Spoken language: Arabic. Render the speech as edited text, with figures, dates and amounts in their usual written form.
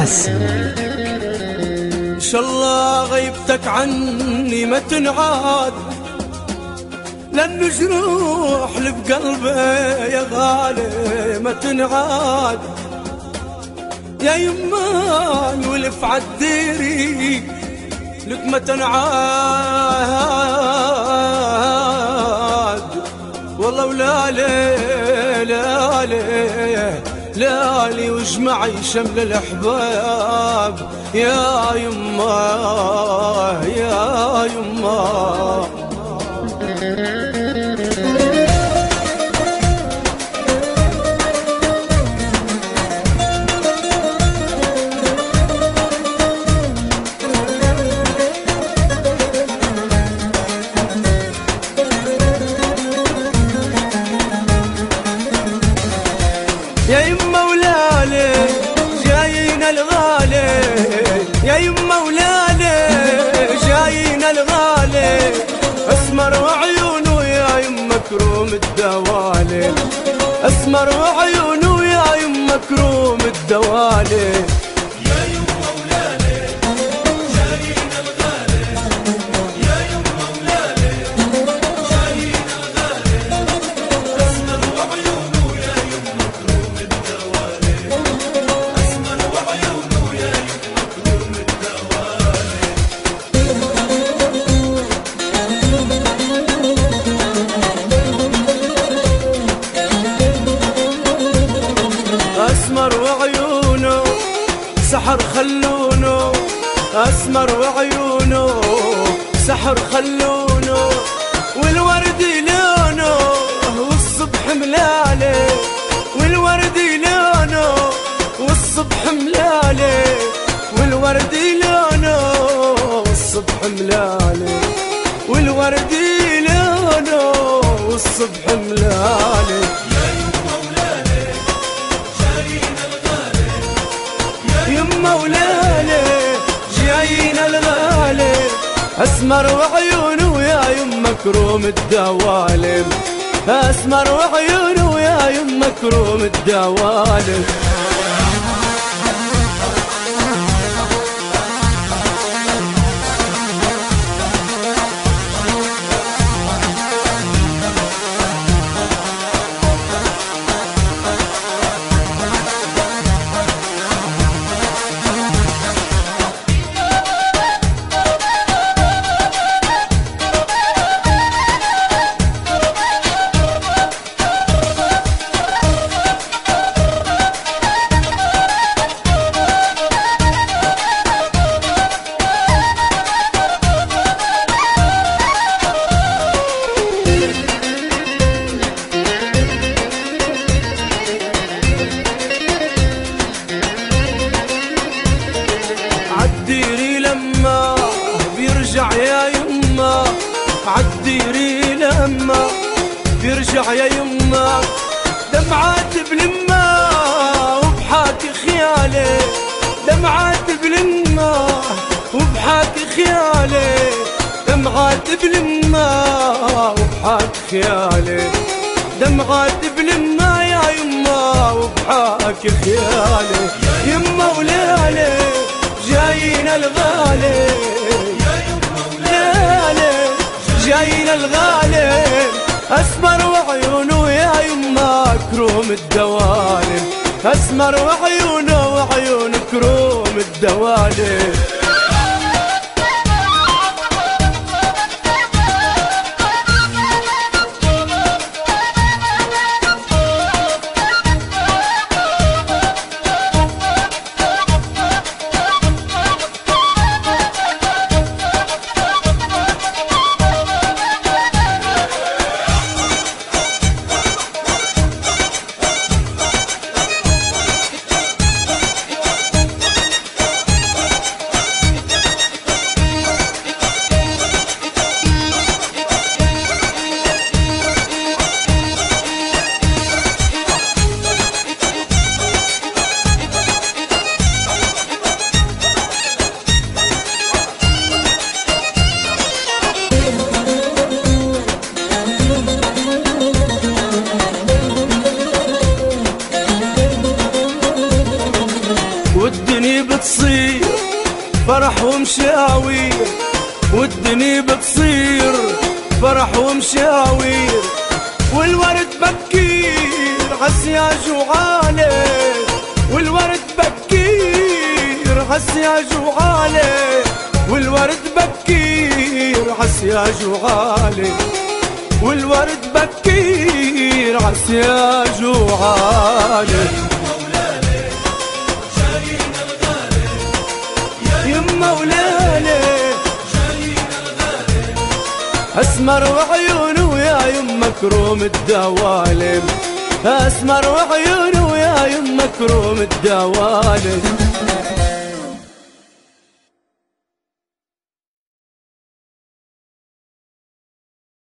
إن شاء الله غيبتك عني ما تنعاد، لأنه جروح اللي بقلبي يا غالي ما تنعاد. يا يمان ولف عالديري لك ما تنعاد، والله ولالي لالي لالي واجمعي شمل الأحباب يا يما يا يما. يا يما ولالي جاينا الغالي، يا يما ولالي جاينا الغالي، اسمر وعيونه يا يما كروم الدوالي، اسمر وعيونه يا يما كروم الدوالي. يا يما ولالي جاينا الغالي، يا يما ولالي جاينا الغالي، اسمر وعيونه يا يما كروم الدوالي، اسمر وعيونه يا يما كروم الدوالي. اسمر وعيونه سحر خلونه، اسمر وعيونه سحر خلونه، والورد لونه والصبح ملالي، والورد لونه والصبح ملالي، والورد لونه والصبح ملالي، والورد لونه والصبح ملالي. يما ولالي جايين الغالي، اسمر وعيونه يا يما كروم الدوالي، اسمر وعيونه يا يما كروم الدوالي. عالديري لما بيرجع يا يما، عالديري لما بيرجع يا يما، دمعات بلما وبحاكي خيالي، دمعات بلما وبحاكي خيالي، دمعات بلما وبحاكي خيالي، دمعات بلما يا يما وبحاكي خيالي. يما ولالي جايين الغالي، يا يما ولالي جايين الغالي، اسمر وعيونه يا يما كروم الدوالي، اسمر وعيونه وعيون كروم الدوالي. فرح ومشاوير والدنيا بتصير فرح ومشاوير، والورد بكير عالسياج وعالي، والورد بكير عالسياج وعالي، والورد بكير عالسياج وعالي، والورد بكير عالسياج وعالي. يما ولالي اسمر وعيونه يا يما كروم الدوالم، اسمر وعيونه يا يما كروم الدوالم.